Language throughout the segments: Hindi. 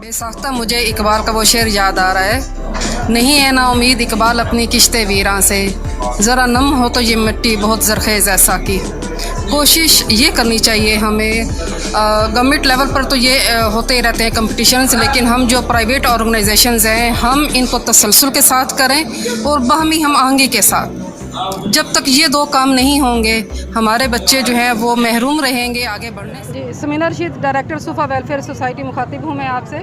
बेसाख्ता मुझे इकबाल का वो शेर याद आ रहा है, नहीं है ना उम्मीद इकबाल अपनी किश्ते वीरां से, ज़रा नम हो तो ये मिट्टी बहुत ज़रखेज़ ऐसा की। कोशिश ये करनी चाहिए हमें, गवर्नमेंट लेवल पर तो ये होते ही रहते हैं कंपटीशंस, लेकिन हम जो प्राइवेट ऑर्गेनाइजेशंस हैं हम इनको तसलसल के साथ करें और बाहमी हम आहंगी के साथ। जब तक ये दो काम नहीं होंगे हमारे बच्चे जो हैं वो महरूम रहेंगे आगे बढ़ने से। जी, Sameena Rashid, director Sufa welfare society मुखातिब हूँ मैं आपसे,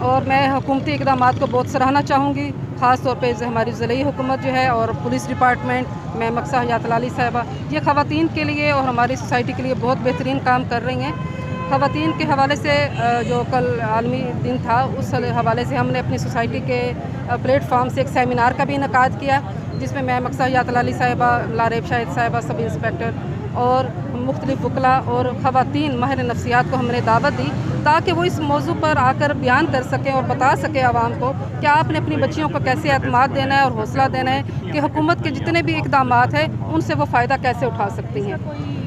और मैं हुकूमती इक़दामात को बहुत सराहना चाहूँगी। ख़ास तौर पे हमारी ज़िली हुकूमत जो है और पुलिस डिपार्टमेंट में मकसा हयात लाली साहिबा, ये ख़वातीन के लिए और हमारी सोसाइटी के लिए बहुत बेहतरीन काम कर रही हैं। ख़वातीन के हवाले से जो कल आलमी दिन था उस हवाले से हमने अपनी सोसाइटी के प्लेटफार्म से एक सेमिनार का भी इनेकाद किया, जिसमें मैं मकसा हयात लाली साहिबा, लारेब शाहिद साहिबा, सब इंस्पेक्टर और मुख्तलिफ वकला और ख़वातीन माहिर नफ्सियात को हमने दावत दी ताकि वो इस मौजू पर आकर बयान कर सकें और बता सकें आवाम को कि आपने अपनी बच्चियों को कैसे एतमाद देना है और हौसला देना है कि हुकूमत के जितने भी इक़दामात हैं उनसे वो फ़ायदा कैसे उठा सकती हैं।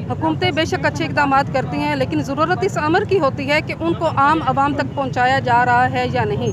हुकूमतें बेशक अच्छे इक़दामात करती हैं, लेकिन ज़रूरत इस अमर की होती है कि उनको आम आवाम तक पहुँचाया जा रहा है या नहीं।